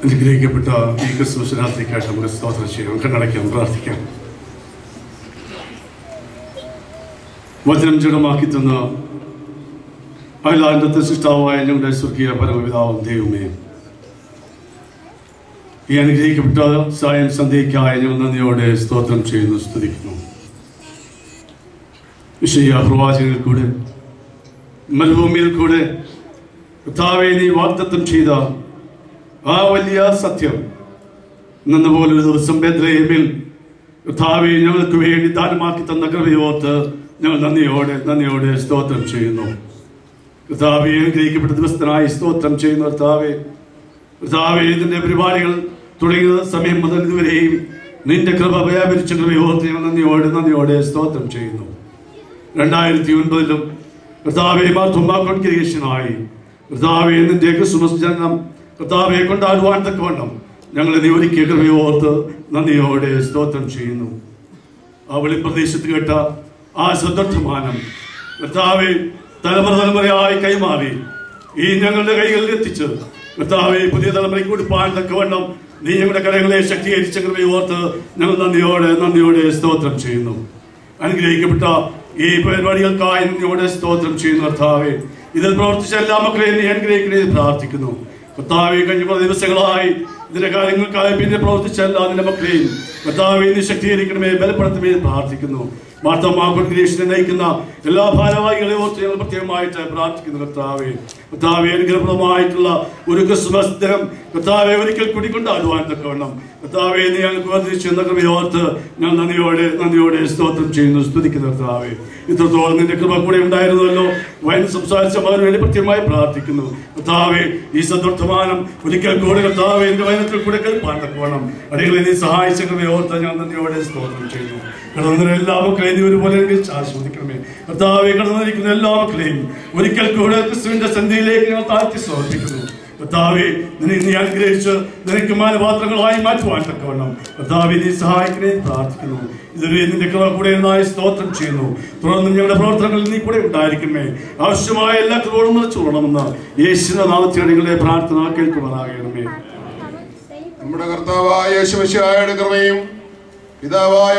അനുഗ്രഹിക്കപ്പെട്ട ഈ ക്രിസ്മസ് രാത്രിക്കായിട്ട് നമുക്ക് സ്തോത്രം ചെയ്യാം, കണ്ണടയ്ക്കാം, പ്രാർത്ഥിക്കാം. വചനം ജഡമാക്കി തന്ന അഖിലാണ്ടത്തെ സൃഷ്ടാവായ ഞങ്ങളുടെ സ്വർഗീയ പരമപിതാവും ദൈവമേ, ഈ അനുഗ്രഹിക്കപ്പെട്ട സായം സന്ധ്യയ്ക്കായ ഞങ്ങൾ നന്ദിയോടെ സ്തോത്രം ചെയ്യുന്നു, സ്തുതിക്കുന്നു. യശയ്യാ പ്രവാചകനിൽ കൂടെ മരുഭൂമിയിൽ കൂടെ കർത്താവേ നീ വാഗ്ദത്തം ചെയ്ത ആ വലിയ സത്യം എന്നതുപോലൊരു ദിവസം ബേത്ലഹേമിൽ കർത്താവേ ഞങ്ങൾക്ക് വേണ്ടി ദാനമാക്കി തന്ന കൃപയോർത്ത് ഞങ്ങൾ നന്ദിയോടെ സ്തോത്രം ചെയ്യുന്നു. കർത്താവേ അനുഗ്രഹിക്കപ്പെട്ട ദിവസത്തിനായി സ്തോത്രം ചെയ്യുന്നു. കർത്താവേ ഇതിന്റെ പരിപാടികൾ തുടങ്ങിയ സമയം മുതൽ ഇതുവരെയും നിന്റെ കൃപ വ്യാപരിച്ച കൃപയോർത്ത് ഞങ്ങൾ നന്ദിയോടെ സ്തോത്രം ചെയ്യുന്നു. 2009 കർത്താവേ മാർത്തോമാ കോൺഗ്രിഗേഷനായി കർത്താവേ നിന്റെ ക്രിസ്മസ് ജനനം കർത്താവെ കൊണ്ടാടുവാൻ തക്കവണ്ണം ഞങ്ങൾ നീ ഒരുക്കിയ കൃപയോർത്ത് നന്ദിയോടെ സ്തോത്രം ചെയ്യുന്നു. ആ വെളിപ്രദേശത്ത് കേട്ട ആ സദ്വർത്തമാനം കർത്താവെ തലമുറയായി കൈമാറി ഈ ഞങ്ങളുടെ കൈകളിൽ എത്തിച്ച് കർത്താവെ പുതിയ തലമുറയ്ക്ക് കൊടുപ്പാൻ തക്കവണ്ണം നീ ഞങ്ങളുടെ കരങ്ങളെ ശക്തീകരിച്ച കൃപയോർത്ത് ഞങ്ങൾ നന്ദിയോടെ സ്തോത്രം ചെയ്യുന്നു. അനുഗ്രഹിക്കപ്പെട്ട ഈ പരിപാടികൾക്കായി നന്ദിയോടെ സ്തോത്രം ചെയ്യുന്നു. കർത്താവെ ഇതിൽ പ്രവർത്തിച്ച എല്ലാ മക്കളെയും നീ അനുഗ്രഹിക്കണേ പ്രാർത്ഥിക്കുന്നു. കർത്താവെ കഴിഞ്ഞ പല ദിവസങ്ങളായി ഇതിന്റെ കാര്യങ്ങൾക്കായി പിന്നെ പ്രവർത്തിച്ച എല്ലാ നിന്റെ മക്കളെയും കർത്താവെ നീ ശക്തീകരിക്കണമേ, ബലപ്പെടുത്തമേ പ്രാർത്ഥിക്കുന്നു. മാർത്തോമാ കോൺഗ്രിഗേഷനെ നയിക്കുന്ന എല്ലാ ഭാരവാഹികളെ ഓർത്ത് ഞങ്ങൾ പ്രത്യേകമായിട്ട് പ്രാർത്ഥിക്കുന്നു. കർത്താവെ അനുഗ്രഹപ്രദമായിട്ടുള്ള ഒരു ക്രിസ്മസ് ദിനം കർത്താവെ ഒരിക്കൽ കൂടി കൊണ്ടാടുവാൻ തക്കവണ്ണം കർത്താവെ നീ ഞങ്ങൾക്ക് വർദ്ധിച്ചു എന്ന കൃപയോർത്ത് ഞാൻ നന്ദിയോടെ സ്തോത്രം ചെയ്യുന്നു, സ്തുതിക്കുന്നു. കർത്താവെ ഇത്രത്തോളം നിന്റെ കൃപ കൂടെ ഉണ്ടായിരുന്നല്ലോ. വയന് സംസാരിച്ച മകന് വേണ്ടി പ്രത്യേകമായി പ്രാർത്ഥിക്കുന്നു. കർത്താവെ ഈ സദ്വർത്തമാനം ഒരിക്കൽ കൂടെ കർത്താവെ എന്റെ വയനത്തിൽ കൂടെ കേൾപ്പാൻ തക്കവണ്ണം അടികളെ നീ സഹായിച്ച കൃപയോർത്ത് ഞാൻ നന്ദിയോടെ സ്തോത്രം ചെയ്യുന്നു. കടന്നു എല്ലാ മക്കളെയും നീ ഒരുപോലെ ആസ്വദിക്കണമേ. കർത്താവെ കടന്നിരിക്കുന്ന എല്ലാ മക്കളെയും ഒരിക്കൽ കൂടെ ക്രിസ്തുവിന്റെ സന്ധിയിലേക്ക് ഞങ്ങൾ താഴ്ത്തി സമർപ്പിക്കുന്നു. കർത്താവെ നീ അനുഗ്രഹിച്ച് നിനക്ക് മാനപാത്രങ്ങളായി മാറ്റുവാൻ തക്കവണ്ണം കർത്താവെ നീ സഹായിക്കണേ പ്രാർത്ഥിക്കുന്നു. ഇതുവരെ നിന്റെ കൃപ കൂടെ എന്നായി സ്തോത്രം ചെയ്യുന്നു. തുടർന്ന് ഞങ്ങളുടെ പ്രവർത്തനങ്ങളിൽ നീ കൂടെ ഉണ്ടായിരിക്കണമേ. ആവശ്യമായ എല്ലാ കൃപകളും നിറച്ചുകൊള്ളണമെന്ന് യേശുവിന്റെ നാമത്തിൽ പ്രാർത്ഥന കേൾക്കുമാറാകണമേ. നമ്മുടെ കർത്താവായ യേശു മിശിഹായുടെ കൃപയും പിതാവായ